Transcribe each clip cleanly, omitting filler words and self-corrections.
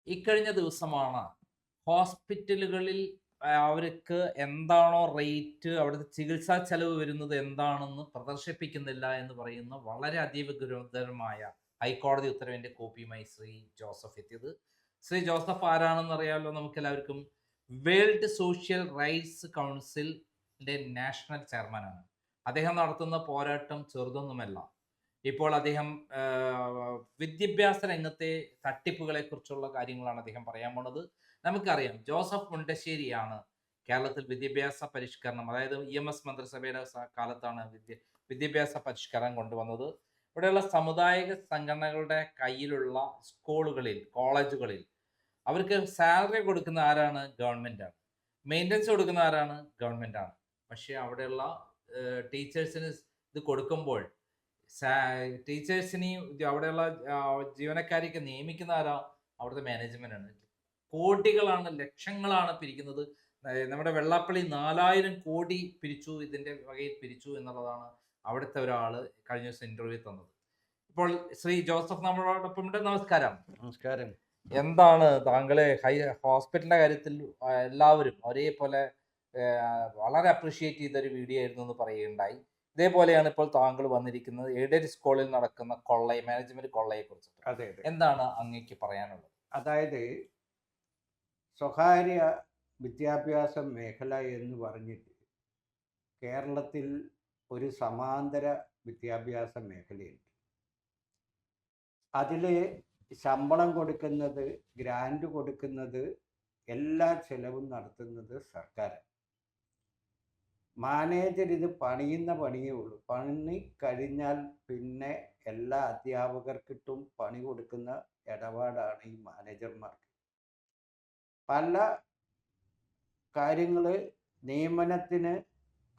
ഇക്കഴിഞ്ഞ ദിവസമാണ് ഹോസ്പിറ്റലുകളിൽ അവർക്ക് എന്താണോ റേറ്റ്, അവിടുത്തെ ചികിത്സാ ചെലവ് വരുന്നത് എന്താണെന്ന് പ്രദർശിപ്പിക്കുന്നില്ല എന്ന് പറയുന്ന വളരെ അതീവ ഗുരുതരമായ ഹൈക്കോടതി ഉത്തരവിന്റെ കോപ്പിയുമായി ശ്രീ ജോസഫ് എത്തിയത്. ശ്രീ ജോസഫ് ആരാണെന്ന് അറിയാമല്ലോ നമുക്കെല്ലാവർക്കും. വേൾഡ് സോഷ്യൽ റൈറ്റ്സ് കൗൺസിലിന്റെ നാഷണൽ ചെയർമാനാണ്. അദ്ദേഹം നടത്തുന്ന പോരാട്ടം ചെറുതൊന്നുമല്ല. ഇപ്പോൾ അദ്ദേഹം വിദ്യാഭ്യാസ രംഗത്തെ തട്ടിപ്പുകളെ കുറിച്ചുള്ള കാര്യങ്ങളാണ് അദ്ദേഹം പറയാൻ പോണത്. നമുക്കറിയാം ജോസഫ് മുണ്ടശ്ശേരിയാണ് കേരളത്തിൽ വിദ്യാഭ്യാസ പരിഷ്കരണം, അതായത് EMS മന്ത്രിസഭയുടെ കാലത്താണ് വിദ്യാഭ്യാസ പരിഷ്കരണം കൊണ്ടുവന്നത്. ഇവിടെയുള്ള സാമുദായിക സംഘടനകളുടെ കയ്യിലുള്ള സ്കൂളുകളിൽ, കോളേജുകളിൽ അവർക്ക് സാലറി കൊടുക്കുന്ന ആരാണ്? ഗവൺമെന്റ് ആണ്. മെയിൻ്റനൻസ് കൊടുക്കുന്ന ആരാണ്? ഗവൺമെന്റ് ആണ്. പക്ഷെ അവിടെയുള്ള ടീച്ചേഴ്സിന് ഇത് കൊടുക്കുമ്പോൾ ടീച്ചേഴ്സിനെയും അവിടെയുള്ള ജീവനക്കാരെയൊക്കെ നിയമിക്കുന്ന ആരാ? അവിടുത്തെ മാനേജ്മെന്റ് ആണ്. കോടികളാണ്, ലക്ഷങ്ങളാണ് പിരിക്കുന്നത്. നമ്മുടെ വെള്ളാപ്പള്ളി 4000 കോടി പിരിച്ചു, ഇതിന്റെ വകയിൽ പിരിച്ചു എന്നുള്ളതാണ് അവിടുത്തെ ഒരാള് കഴിഞ്ഞ ദിവസം ഇന്റർവ്യൂ തന്നത്. ഇപ്പോൾ ശ്രീ ജോസഫ് നമ്മളോടൊപ്പം ഉണ്ട്. നമസ്കാരം. നമസ്കാരം. എന്താണ് താങ്കളെ ഹോസ്പിറ്റലിന്റെ കാര്യത്തിൽ എല്ലാവരും ഒരേപോലെ വളരെ അപ്രീഷിയേറ്റ് ചെയ്തൊരു വീഡിയോ ആയിരുന്നു എന്ന് പറയുകയുണ്ടായി. ഇതേപോലെയാണ് ഇപ്പോൾ താങ്കൾ വന്നിരിക്കുന്നത് എയ്ഡഡ് സ്കൂളിൽ നടക്കുന്ന മാനേജ്മെന്റ് കൊള്ളയെ കുറിച്ചിട്ട്. അതെ, അതെ. എന്താണ് അങ്ങേക്ക് പറയാനുള്ളത്? അതായത് സ്വകാര്യ വിദ്യാഭ്യാസ മേഖല എന്ന് പറഞ്ഞിട്ട് കേരളത്തിൽ ഒരു സമാന്തര വിദ്യാഭ്യാസ മേഖലയുണ്ട്. അതിൽ ശമ്പളം കൊടുക്കുന്നത്, ഗ്രാന്റ് കൊടുക്കുന്നത്, എല്ലാ ചെലവും നടത്തുന്നത് സർക്കാരാണ്. മാനേജർ ഇത് പണിയുന്ന പണിയേ ഉള്ളൂ. പണി കഴിഞ്ഞാൽ പിന്നെ എല്ലാ അധ്യാപകർക്കിട്ടും പണി കൊടുക്കുന്ന ഇടപാടാണ് ഈ മാനേജർമാർക്ക്. പല കാര്യങ്ങൾ നിയമനത്തിന്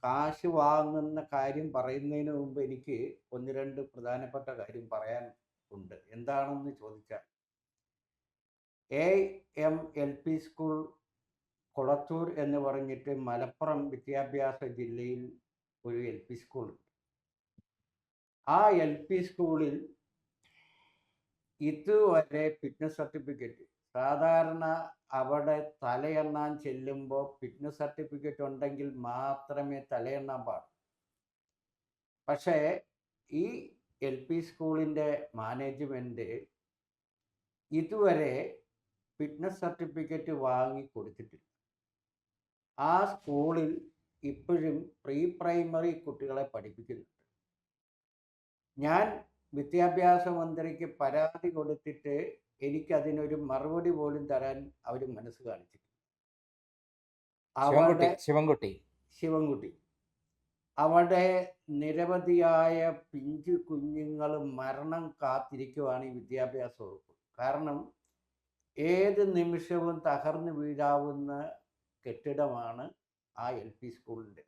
കാശ് വാങ്ങുന്ന കാര്യം പറയുന്നതിന് മുമ്പ് എനിക്ക് ഒന്ന് രണ്ട് പ്രധാനപ്പെട്ട കാര്യം പറയാൻ ഉണ്ട്. എന്താണെന്ന് ചോദിച്ചാൽ, AMLP സ്കൂൾ കൊളത്തൂർ എന്ന് പറഞ്ഞിട്ട് മലപ്പുറം വിദ്യാഭ്യാസ ജില്ലയിൽ ഒരു LP സ്കൂളുണ്ട്. ആ LP സ്കൂളിൽ ഇതുവരെ ഫിറ്റ്നസ് സർട്ടിഫിക്കറ്റ്, സാധാരണ അവിടെ തലയെണ്ണാൻ ചെല്ലുമ്പോൾ ഫിറ്റ്നസ് സർട്ടിഫിക്കറ്റ് ഉണ്ടെങ്കിൽ മാത്രമേ തലയെണ്ണാൻ പാടുള്ളൂ. പക്ഷേ ഈ LP സ്കൂളിൻ്റെ മാനേജ്മെൻറ്റ് ഇതുവരെ ഫിറ്റ്നസ് സർട്ടിഫിക്കറ്റ് വാങ്ങി കൊടുത്തിട്ടില്ല. ആ സ്കൂളിൽ ഇപ്പോഴും പ്രീ പ്രൈമറി കുട്ടികളെ പഠിപ്പിക്കുന്നുണ്ട്. ഞാൻ വിദ്യാഭ്യാസ മന്ത്രിക്ക് പരാതി കൊടുത്തിട്ട് എനിക്കതിനൊരു മറുപടി പോലും തരാൻ അവർ മനസ്സ് കാണിച്ചിട്ടില്ല. ശിവൻകുട്ടി അവിടെ നിരവധിയായ പിഞ്ചു കുഞ്ഞുങ്ങൾ മരണം കാത്തിരിക്കുവാണ് ഈ വിദ്യാഭ്യാസ വകുപ്പ്. കാരണം ഏത് നിമിഷവും തകർന്നു വീഴാവുന്ന കെട്ടിടമാണ് ആ LP സ്കൂളിൻ്റെ.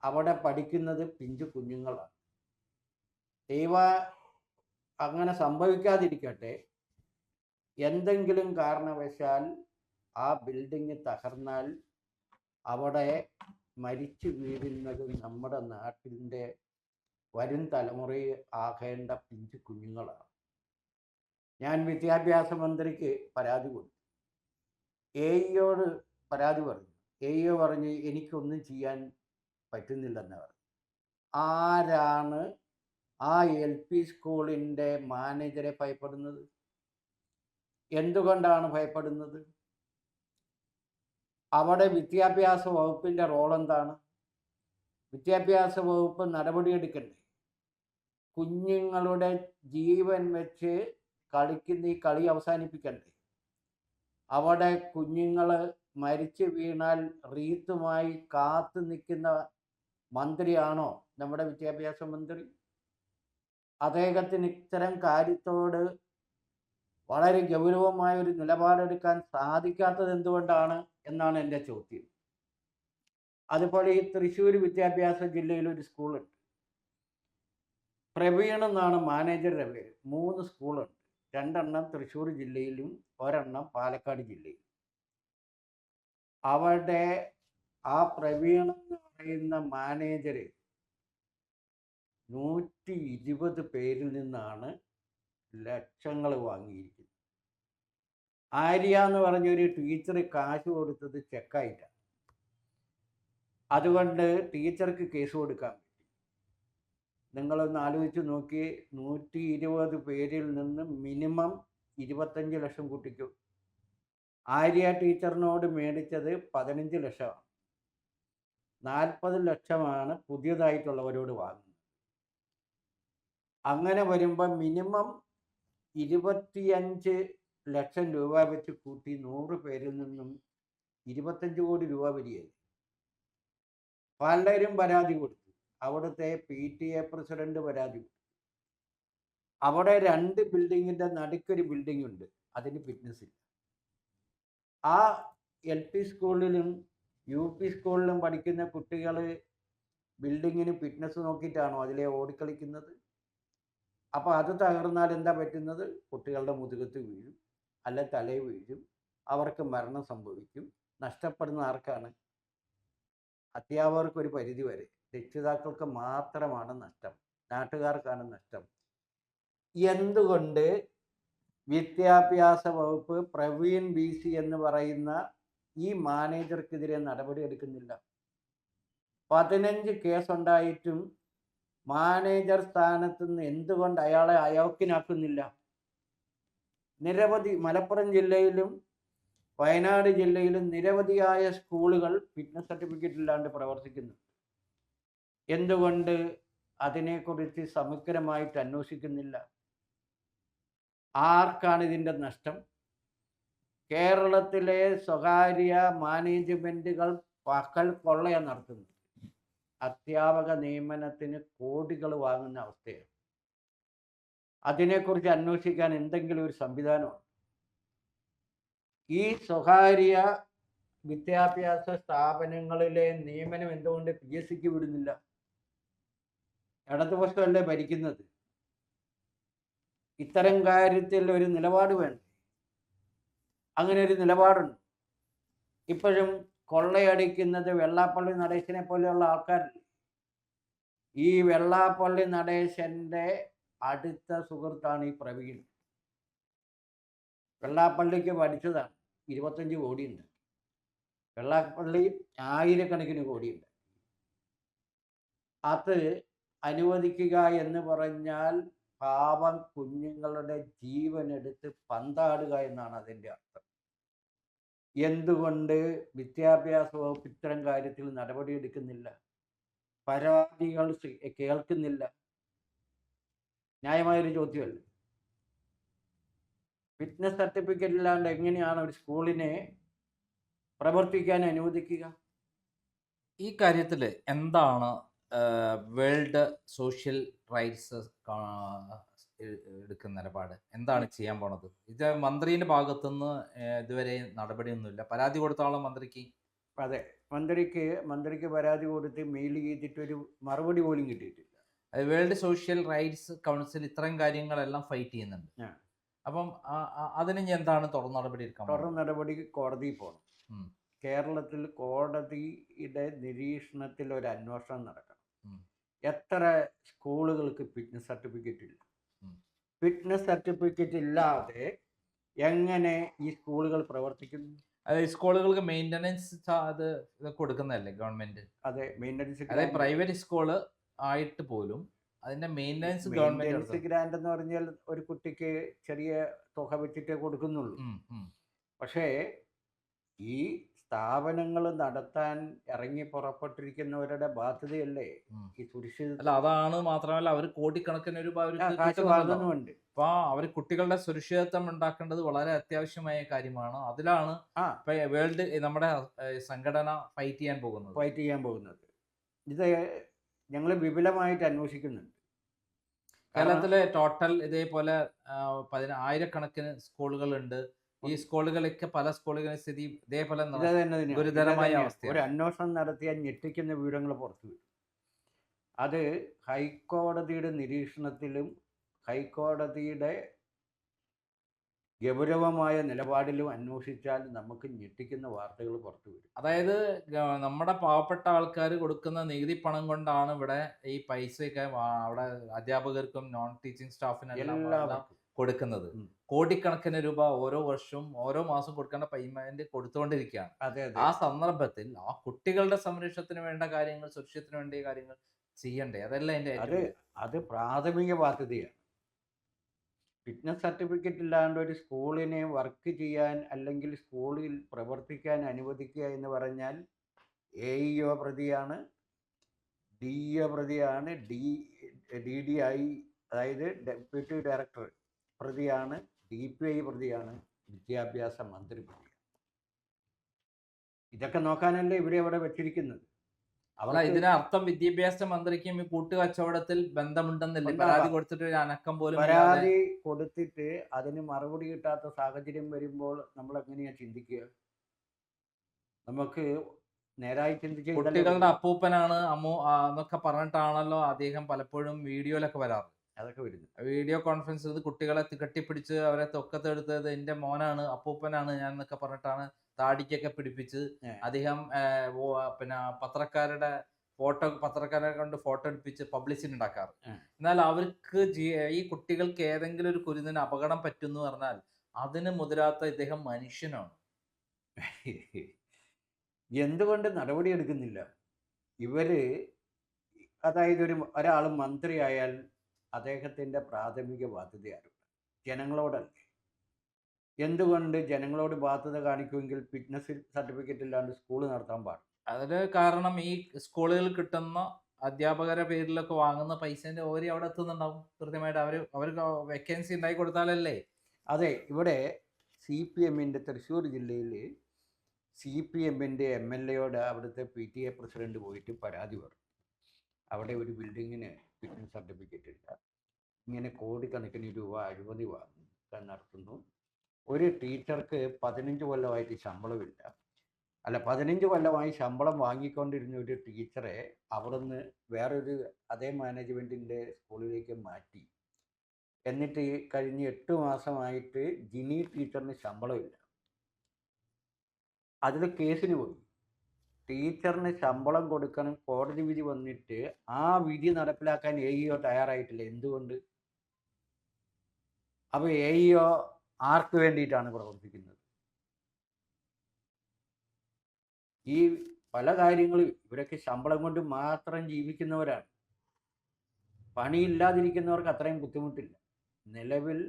അവിടെ പഠിക്കുന്നത് പിഞ്ചു കുഞ്ഞുങ്ങളാണ്. ദൈവ അങ്ങനെ സംഭവിക്കാതിരിക്കട്ടെ. എന്തെങ്കിലും കാരണവശാൽ ആ ബിൽഡിങ് തകർന്നാൽ അവിടെ മരിച്ചു വീഴുന്നത് നമ്മുടെ നാട്ടിൻ്റെ വരും തലമുറയെ ആകേണ്ട പിഞ്ചു കുഞ്ഞുങ്ങളാണ്. ഞാൻ വിദ്യാഭ്യാസ മന്ത്രിക്ക് പരാതി കൊടുത്തു. AEയോട് പരാതി പറഞ്ഞു. AEO പറഞ്ഞ് എനിക്കൊന്നും ചെയ്യാൻ പറ്റുന്നില്ലെന്ന് പറഞ്ഞു. ആരാണ് ആ LP സ്കൂളിൻ്റെ മാനേജരെ ഭയപ്പെടുന്നത്? എന്തുകൊണ്ടാണ് ഭയപ്പെടുന്നത്? അവിടെ വിദ്യാഭ്യാസ വകുപ്പിൻ്റെ റോൾ എന്താണ്? വിദ്യാഭ്യാസ വകുപ്പ് നടപടിയെടുക്കണ്ടേ? കുഞ്ഞുങ്ങളുടെ ജീവൻ വെച്ച് കളിക്കുന്ന ഈ കളി അവസാനിപ്പിക്കണ്ടേ? അവിടെ കുഞ്ഞുങ്ങൾ മരിച്ചു വീണാൽ റീത്തുമായി കാത്തു നിൽക്കുന്ന മന്ത്രിയാണോ നമ്മുടെ വിദ്യാഭ്യാസ മന്ത്രി? അദ്ദേഹത്തിന് ഇത്തരം കാര്യത്തോട് വളരെ ഗൗരവമായ ഒരു നിലപാടെടുക്കാൻ സാധിക്കാത്തത് എന്തുകൊണ്ടാണ് എന്നാണ് എൻ്റെ ചോദ്യം. അതുപോലെ ഈ തൃശ്ശൂർ വിദ്യാഭ്യാസ ജില്ലയിൽ ഒരു സ്കൂളുണ്ട്. പ്രവീൺ എന്നാണ് മാനേജറുടെ പേര്. 3 സ്കൂളുണ്ട്. 2 തൃശ്ശൂർ ജില്ലയിലും 1 പാലക്കാട് ജില്ലയിലും. അവിടെ ആ പ്രവീൺ എന്ന് പറയുന്ന മാനേജർ 120 പേരിൽ നിന്നാണ് ലക്ഷങ്ങൾ വാങ്ങിയിരിക്കുന്നത്. ആര്യ എന്ന് പറഞ്ഞൊരു ടീച്ചർ കാശ് കൊടുത്തത് ചെക്കായിട്ടാണ്. അതുകൊണ്ട് ടീച്ചർക്ക് കേസ് കൊടുക്കാൻ പറ്റി. നിങ്ങളൊന്ന് ആലോചിച്ച് നോക്കി, 120 പേരിൽ നിന്ന് മിനിമം 25 ലക്ഷം കുട്ടിക്കും. ആര്യ ടീച്ചറിനോട് മേടിച്ചത് 15 ലക്ഷമാണ്. 40 ലക്ഷമാണ് പുതിയതായിട്ടുള്ളവരോട് വാങ്ങുന്നത്. അങ്ങനെ വരുമ്പോൾ മിനിമം 25 ലക്ഷം രൂപ വെച്ച് കൂട്ടി 100 പേരിൽ നിന്നും 25 കോടി രൂപ വരികയായി. പലരും പരാതി കൊടുത്തു. അവിടുത്തെ PTA പ്രസിഡന്റ് പരാതി കൊടുത്തു. അവിടെ 2 ബിൽഡിങ്ങിൻ്റെ നടുക്കൊരു ബിൽഡിംഗ് ഉണ്ട്, അതിന് ഫിറ്റ്നസ് ഇല്ല. ആ LP സ്കൂളിലും UP സ്കൂളിലും പഠിക്കുന്ന കുട്ടികൾ ബിൽഡിങ്ങിന് ഫിറ്റ്നസ് നോക്കിയിട്ടാണോ അതിലെ ഓടിക്കളിക്കുന്നത്? അപ്പോൾ അത് തകർന്നാൽ എന്താ പറ്റുന്നത്? കുട്ടികളുടെ മുതുകത്ത് വീഴും, അല്ല തലയിൽ വീഴും, അവർക്ക് മരണം സംഭവിക്കും. നഷ്ടപ്പെടുന്ന ആർക്കാണ്? അധ്യാപകർക്ക് ഒരു പരിധി വരെ, രക്ഷിതാക്കൾക്ക് മാത്രമാണ് നഷ്ടം, നാട്ടുകാർക്കാണ് നഷ്ടം. എന്തുകൊണ്ട് വിദ്യാഭ്യാസ വകുപ്പ് പ്രവീൺ BC എന്ന് പറയുന്ന ഈ മാനേജർക്കെതിരെ നടപടി എടുക്കുന്നില്ല? 15 കേസുണ്ടായിട്ടും മാനേജർ സ്ഥാനത്ത് നിന്ന് എന്തുകൊണ്ട് അയാളെ അയോഗ്യനാക്കുന്നില്ല? നിരവധി മലപ്പുറം ജില്ലയിലും വയനാട് ജില്ലയിലും നിരവധിയായ സ്കൂളുകൾ ഫിറ്റ്നസ് സർട്ടിഫിക്കറ്റ് ഇല്ലാണ്ട് പ്രവർത്തിക്കുന്നു. എന്തുകൊണ്ട് അതിനെക്കുറിച്ച് സമഗ്രമായിട്ട് അന്വേഷിക്കുന്നില്ല? ആർക്കാണ് ഇതിൻ്റെ നഷ്ടം? കേരളത്തിലെ സ്വകാര്യ മാനേജ്മെൻറ്റുകൾ പകൽ കൊള്ളയാണ് നടത്തുന്നത്. അധ്യാപക നിയമനത്തിന് കോടികൾ വാങ്ങുന്ന അവസ്ഥയാണ്. അതിനെക്കുറിച്ച് അന്വേഷിക്കാൻ എന്തെങ്കിലും ഒരു സംവിധാനമാണ്? ഈ സ്വകാര്യ വിദ്യാഭ്യാസ സ്ഥാപനങ്ങളിലെ നിയമനം എന്തുകൊണ്ട് PSCക്ക് വിടുന്നില്ല? ഇടതുപക്ഷമല്ലേ ഭരിക്കുന്നത്? ഇത്തരം കാര്യത്തിൽ ഒരു നിലപാട് വേണം. അങ്ങനെ ഒരു നിലപാടുണ്ട്. ഇപ്പോഴും കൊള്ളയടിക്കുന്നത് വെള്ളാപ്പള്ളി നടേശനെ പോലെയുള്ള ആൾക്കാരില്ല. ഈ വെള്ളാപ്പള്ളി നടേശൻ്റെ അടുത്ത സുഹൃത്താണ് ഈ പ്രവീൺ. വെള്ളാപ്പള്ളിക്ക് പഠിച്ചതാണ്, 25 കോടിയുണ്ട്. വെള്ളാപ്പള്ളി ആയിരക്കണക്കിന് കോടിയുണ്ട്. അത് അനുവദിക്കുക എന്ന് പറഞ്ഞാൽ പാവം കുഞ്ഞുങ്ങളുടെ ജീവനെടുത്ത് പന്താടുക എന്നാണ് അതിൻ്റെ അർത്ഥം. എന്തുകൊണ്ട് വിദ്യാഭ്യാസ വകുപ്പ് ഇത്തരം കാര്യത്തിൽ നടപടിയെടുക്കുന്നില്ല? പരാതികൾ കേൾക്കുന്നില്ല? ന്യായമായൊരു ചോദ്യമല്ല. ഫിറ്റ്നസ് സർട്ടിഫിക്കറ്റ് ഇല്ലാണ്ട് എങ്ങനെയാണ് ഒരു സ്കൂളിനെ പ്രവർത്തിക്കാൻ അനുവദിക്കുക? ഈ കാര്യത്തിൽ എന്താണ് വേൾഡ് സോഷ്യൽ റൈറ്റ്സ് എടുക്കുന്ന നിലപാട്? എന്താണ് ചെയ്യാൻ പോണത്? ഇത് മന്ത്രിയുടെ ഭാഗത്തുനിന്ന് ഇതുവരെ നടപടിയൊന്നുമില്ല. പരാതി കൊടുത്തോളം മന്ത്രിക്ക്. അതെ, മന്ത്രിക്ക് പരാതി കൊടുത്ത് മെയിൽ ചെയ്തിട്ടൊരു മറുപടി പോലും കിട്ടിയിട്ടില്ല. വേൾഡ് സോഷ്യൽ റൈറ്റ്സ് കൗൺസിൽ ഇത്തരം കാര്യങ്ങളെല്ലാം ഫൈറ്റ് ചെയ്യുന്നുണ്ട്. അപ്പം അതിന് ഇനി എന്താണ് തുടർ നടപടി എടുക്കാൻ? തുടർ നടപടി കോടതിയിൽ പോകണം. കേരളത്തിൽ കോടതിയുടെ നിരീക്ഷണത്തിൽ ഒരു അന്വേഷണം നടക്കണം. എത്ര സ്കൂളുകൾക്ക് ഫിറ്റ്നസ് സർട്ടിഫിക്കറ്റ് ഇല്ല? ഫിറ്റ്നസ് സർട്ടിഫിക്കറ്റ് ഇല്ലാതെ എങ്ങനെ ഈ സ്കൂളുകൾ പ്രവർത്തിക്കുന്നു? അതായത് സ്കൂളുകൾക്ക് മെയിൻ്റനൻസ് അത് കൊടുക്കുന്നതല്ലേ ഗവൺമെന്റ്? അതെ, മെയിൻ്റനൻസ്. അതായത് പ്രൈവറ്റ് സ്കൂള് ആയിട്ട് പോലും അതിന്റെ മെയിൻ്റനൻസ് ഗവൺമെന്റ്. ഗ്രാൻഡ് എന്ന് പറഞ്ഞാൽ ഒരു കുട്ടിക്ക് ചെറിയ തുക വെച്ചിട്ടേ കൊടുക്കുന്നുള്ളൂ. പക്ഷേ ഈ സ്ഥാപനങ്ങൾ നടത്താൻ ഇറങ്ങി പുറപ്പെട്ടിരിക്കുന്നവരുടെ ബാധ്യതയല്ലേ ഈ സുരക്ഷിത? അല്ല, അതാണ് മാത്രമല്ല അവർ കോടിക്കണക്കിന് രൂപ കാശ് വാങ്ങുന്നുമുണ്ട്. അപ്പൊ അവർ കുട്ടികളുടെ സുരക്ഷിതത്വം ഉണ്ടാക്കേണ്ടത് വളരെ അത്യാവശ്യമായ കാര്യമാണ്. അതിലാണ് വേൾഡ് നമ്മുടെ സംഘടന ഫൈറ്റ് ചെയ്യാൻ പോകുന്നത്. ഇത് ഞങ്ങൾ വിപുലമായിട്ട് അന്വേഷിക്കുന്നുണ്ട്. കേരളത്തിലെ ടോട്ടൽ ഇതേപോലെ 10,000-കണക്കിന് സ്കൂളുകളുണ്ട്. ഈ സ്കൂളുകളൊക്കെ പല സ്കൂളുകളുടെ സ്ഥിതി ഇതേപോലെ ഗുരുതരമായ അവസ്ഥ. ഒരു അന്വേഷണം നടത്തിയാൽ ഞെട്ടിക്കുന്ന വിവരങ്ങൾ പുറത്തു വരും. അത് ഹൈക്കോടതിയുടെ നിരീക്ഷണത്തിലും ഹൈക്കോടതിയുടെ ഗൗരവമായ നിലപാടിലും അന്വേഷിച്ചാൽ നമുക്ക് ഞെട്ടിക്കുന്ന വാർത്തകൾ പുറത്തു വരും. അതായത് നമ്മുടെ പാവപ്പെട്ട ആൾക്കാർ കൊടുക്കുന്ന നികുതി പണം കൊണ്ടാണ് ഇവിടെ ഈ പൈസയൊക്കെ അവിടെ അധ്യാപകർക്കും നോൺ ടീച്ചിങ് സ്റ്റാഫിനെല്ലാം കൊടുക്കുന്നത്. ഉം. കോടിക്കണക്കിന് രൂപ ഓരോ വർഷവും ഓരോ മാസം കൊടുക്കേണ്ട പേയ്മെന്റ് കൊടുത്തുകൊണ്ടിരിക്കുകയാണ്. അതെ ആ അതെ സന്ദർഭത്തിൽ ആ കുട്ടികളുടെ സംരക്ഷണത്തിന് വേണ്ട കാര്യങ്ങൾ, സുരക്ഷിതത്തിന് വേണ്ടിയ കാര്യങ്ങൾ ചെയ്യണ്ടേ? അതല്ല എൻ്റെ ഏറ്റവും അത് വലിയ അത് പ്രാഥമിക ബാധ്യതയാണ്. ഫിറ്റ്നസ് സർട്ടിഫിക്കറ്റ് ഇല്ലാണ്ട് ഒരു സ്കൂളിനെ വർക്ക് ചെയ്യാൻ അല്ലെങ്കിൽ സ്കൂളിൽ പ്രവർത്തിക്കാൻ അനുവദിക്കുക എന്ന് പറഞ്ഞാൽ AEO പ്രതിയാണ്, DEO പ്രതിയാണ്, DDI അതായത് ഡെപ്യൂട്ടി ഡയറക്ടർ പ്രതിയാണ്, DPI പ്രതിയാണ്, വിദ്യാഭ്യാസ മന്ത്രി പ്രതിയാണ്. ഇതൊക്കെ നോക്കാനല്ലേ ഇവരെ അവിടെ വെച്ചിരിക്കുന്നത്. അല്ല, അവർക്ക് ഇതിനർത്ഥം വിദ്യാഭ്യാസ മന്ത്രിക്കും ഈ കൂട്ടുകച്ചവടത്തിൽ ബന്ധമുണ്ടെന്നല്ലേ? പരാതി ഉണ്ടാവാം. കൊടുത്തിട്ട് ഒരു അനക്കം പോലും ഇല്ലാതെ. പരാതി കൊടുത്തിട്ട് അതിന് മറുപടി കിട്ടാത്ത സാഹചര്യം വരുമ്പോൾ നമ്മൾ എങ്ങനെയാ ചിന്തിക്കുക? നമുക്ക് നേരായി ചിന്തിച്ച് കുട്ടികളുടെ അപ്പൂപ്പനാണ് എന്നൊക്കെ പറഞ്ഞിട്ടാണല്ലോ അദ്ദേഹം പലപ്പോഴും വീഡിയോയിലൊക്കെ വരാറ്. അതൊക്കെ വരുന്നത്. വീഡിയോ കോൺഫറൻസ് ചെയ്ത് കുട്ടികളെ കെട്ടിപ്പിടിച്ച് അവരെ തൊക്കത്തെടുത്തത് എൻ്റെ മോനാണ്, അപ്പൂപ്പനാണ് ഞാൻ എന്നൊക്കെ പറഞ്ഞിട്ടാണ് താടിക്കൊക്കെ പിടിപ്പിച്ച് അദ്ദേഹം പിന്നെ പത്രക്കാരെ കൊണ്ട് ഫോട്ടോ എടുപ്പിച്ച് പബ്ലിസിറ്റി ഉണ്ടാക്കാറ്. എന്നാൽ അവർക്ക് ഈ കുട്ടികൾക്ക് ഏതെങ്കിലും ഒരു കുരുന്നിന് അപകടം പറ്റുന്നു പറഞ്ഞാൽ അതിന് മുതിരാത്ത ഇദ്ദേഹം മനുഷ്യനാണ്. എന്തുകൊണ്ട് നടപടി എടുക്കുന്നില്ല? ഇവര് അതായത് ഒരാൾ മന്ത്രിയായാൽ അദ്ദേഹത്തിൻ്റെ പ്രാഥമിക ബാധ്യതയാണ് ജനങ്ങളോടല്ലേ. എന്തുകൊണ്ട് ജനങ്ങളോട് ബാധ്യത കാണിക്കുമെങ്കിൽ ഫിറ്റ്നസ് സർട്ടിഫിക്കറ്റ് ഇല്ലാണ്ട് സ്കൂൾ നടത്താൻ പാടില്ല? അതിന് കാരണം ഈ സ്കൂളുകളിൽ കിട്ടുന്ന അധ്യാപകരുടെ പേരിലൊക്കെ വാങ്ങുന്ന പൈസേന്റെ ഓരി അവിടെ എത്തുന്നുണ്ടാവും കൃത്യമായിട്ട്. അവർക്ക് വേക്കൻസി ഉണ്ടാക്കി കൊടുത്താലല്ലേ. അതെ, ഇവിടെ CPM-ൻ്റെ തൃശ്ശൂർ ജില്ലയിൽ CPM-ൻ്റെ MLA-യോട് അവിടുത്തെ PTA പ്രസിഡന്റ് പോയിട്ട് പരാതി പറഞ്ഞു. അവിടെ ഒരു ബിൽഡിങ്ങിന് ഫിറ്റ്നസ് സർട്ടിഫിക്കറ്റ് ഇല്ല, ഇങ്ങനെ കോടിക്കണക്കിന് രൂപ അഴിമതി നടത്തുന്നു. ഒരു ടീച്ചർക്ക് 15 കൊല്ലമായിട്ട് ശമ്പളമില്ല. 15 കൊല്ലമായി ശമ്പളം വാങ്ങിക്കൊണ്ടിരുന്ന ഒരു ടീച്ചറെ അവിടുന്ന് വേറൊരു അതേ മാനേജ്മെൻറ്റിൻ്റെ സ്കൂളിലേക്ക് മാറ്റി. എന്നിട്ട് കഴിഞ്ഞ 8 മാസമായിട്ട് ജിനി ടീച്ചറിന് ശമ്പളമില്ല. അതിൽ കേസിന് പോയി. ടീച്ചറിന് ശമ്പളം കൊടുക്കണം, കോടതി വിധി വന്നിട്ട് ആ വിധി നടപ്പിലാക്കാൻ AEO തയ്യാറായിട്ടില്ല. എന്തുകൊണ്ട്? അപ്പോൾ AEO ആർക്ക് വേണ്ടിയിട്ടാണ് പ്രവർത്തിക്കുന്നത്? ഈ പല കാര്യങ്ങളും ഇവരൊക്കെ ശമ്പളം കൊണ്ട് മാത്രം ജീവിക്കുന്നവരാണ്. പണിയില്ലാതിരിക്കുന്നവർക്ക് അത്രയും ബുദ്ധിമുട്ടില്ല. നിലവിൽ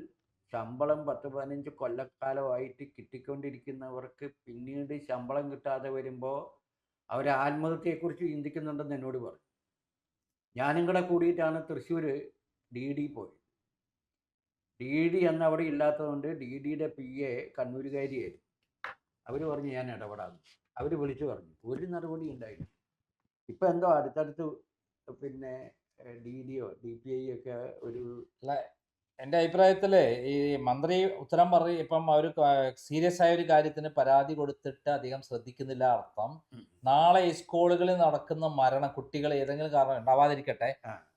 ശമ്പളം 10-15 കൊല്ലക്കാലമായിട്ട് കിട്ടിക്കൊണ്ടിരിക്കുന്നവർക്ക് പിന്നീട് ശമ്പളം കിട്ടാതെ വരുമ്പോൾ അവർ ആത്മഹത്യയെക്കുറിച്ച് ചിന്തിക്കുന്നുണ്ടെന്ന് എന്നോട് പറഞ്ഞു. ഞാനും കൂടെ കൂടിയിട്ടാണ് തൃശ്ശൂർ DD പോയത്. DD അന്ന് അവിടെ ഇല്ലാത്തതുകൊണ്ട് DDയുടെ PA കണ്ണൂരുകാരിയായിരുന്നു. അവർ പറഞ്ഞു ഞാൻ ഇടപെടാമെന്ന്. അവർ വിളിച്ചു പറഞ്ഞു, ഒരു നടപടി ഉണ്ടായില്ല. ഇപ്പം എന്തോ അടുത്തടുത്ത് പിന്നെ DDയോ DPI ഒക്കെ ഒരു എൻ്റെ അഭിപ്രായത്തില് ഈ മന്ത്രി ഉത്തരം പറയും. ഇപ്പം അവർ സീരിയസ് ആയ ഒരു കാര്യത്തിന് പരാതി കൊടുത്തിട്ട് അധികം ശ്രദ്ധിക്കുന്നില്ല. അർത്ഥം നാളെ ഈ സ്കൂളുകളിൽ നടക്കുന്ന കുട്ടികൾ ഏതെങ്കിലും കാരണം ഉണ്ടാവാതിരിക്കട്ടെ,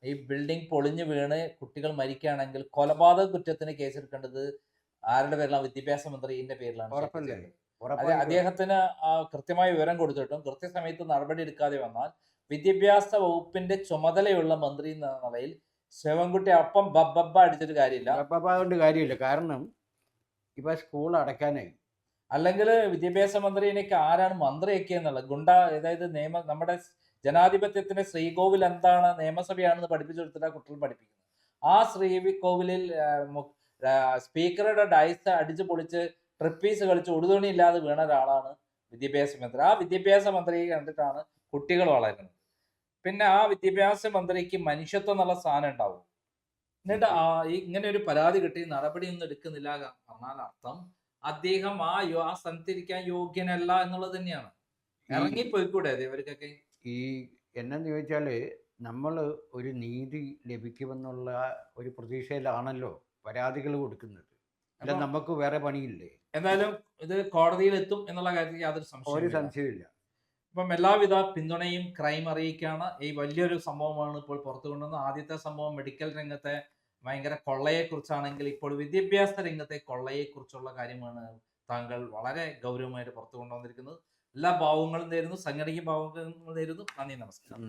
ഈ ബിൽഡിംഗ് പൊളിഞ്ഞു വീണ് കുട്ടികൾ മരിക്കുകയാണെങ്കിൽ കൊലപാതക കുറ്റത്തിന് കേസെടുക്കേണ്ടത് ആരുടെ പേരിലാണ്? വിദ്യാഭ്യാസ മന്ത്രിന്റെ പേരിലാണ്. അദ്ദേഹത്തിന് കൃത്യമായ വിവരം കൊടുത്തിട്ടും കൃത്യസമയത്ത് നടപടി എടുക്കാതെ വന്നാൽ വിദ്യാഭ്യാസ വകുപ്പിന്റെ ചുമതലയുള്ള മന്ത്രി എന്ന നിലയിൽ ശിവൻകുട്ടി അപ്പം ബബ്ബ അടിച്ചിട്ട് കാര്യമില്ല. കാരണം ഇപ്പൊ സ്കൂൾ അടയ്ക്കാനായി. അല്ലെങ്കിൽ വിദ്യാഭ്യാസ മന്ത്രിയിലേക്ക് ആരാണ് മന്ത്രിയൊക്കെയെന്നുള്ളത് അതായത് നമ്മുടെ ജനാധിപത്യത്തിന്റെ ശ്രീകോവിൽ എന്താണ്, നിയമസഭയാണെന്ന് പഠിപ്പിച്ചു കൊടുത്തിട്ട് കുട്ടികൾ പഠിപ്പിക്കുന്നത്. ആ ശ്രീകോവിലിൽ സ്പീക്കറുടെ ഡൈസ് അടിച്ചു പൊളിച്ച് ട്രിപ്പീസ് കളിച്ച് ഉടുതുണി ഇല്ലാതെ വീണ ഒരാളാണ് വിദ്യാഭ്യാസ മന്ത്രി. ആ വിദ്യാഭ്യാസ മന്ത്രിയെ കണ്ടിട്ടാണ് കുട്ടികൾ വളരുന്നത്. പിന്നെ ആ വിദ്യാഭ്യാസ മന്ത്രിക്ക് മനുഷ്യത്വം എന്നുള്ള സാധനം ഉണ്ടാവും. എന്നിട്ട് ഇങ്ങനെ ഒരു പരാതി കിട്ടി നടപടിയൊന്നും എടുക്കുന്നില്ല പറഞ്ഞാൽ അർത്ഥം അദ്ദേഹം ആ സ്ഥാനത്തിരിക്കാൻ യോഗ്യനല്ല എന്നുള്ളത് തന്നെയാണ്. ഇറങ്ങിപ്പോയിക്കൂടെ ഇവർക്കൊക്കെ? ഈ എന്നു ചോദിച്ചാൽ നമ്മൾ ഒരു നീതി ലഭിക്കുമെന്നുള്ള ഒരു പ്രതീക്ഷയിലാണല്ലോ പരാതികൾ കൊടുക്കുന്നത്. അല്ല, നമുക്ക് വേറെ പണിയില്ലേ? എന്തായാലും ഇത് കോടതിയിൽ എത്തും എന്നുള്ള കാര്യത്തിൽ യാതൊരു സംശയമില്ല. ഇപ്പം എല്ലാവിധ പിന്തുണയും ക്രൈം അറിയിക്കുകയാണ്. ഈ വലിയൊരു സംഭവമാണ് ഇപ്പോൾ പുറത്തു കൊണ്ടുവന്നത്. ആദ്യത്തെ സംഭവം മെഡിക്കൽ രംഗത്തെ ഭയങ്കര കൊള്ളയെക്കുറിച്ചാണെങ്കിൽ ഇപ്പോൾ വിദ്യാഭ്യാസ രംഗത്തെ കൊള്ളയെക്കുറിച്ചുള്ള കാര്യമാണ് താങ്കൾ വളരെ ഗൗരവമായിട്ട് പുറത്തു കൊണ്ടുവന്നിരിക്കുന്നത്. എല്ലാ ഭാവങ്ങളും നേരുന്നു, സംഘടനയ്ക്കും ഭാവങ്ങളും നേരുന്നു. നന്ദി, നമസ്കാരം.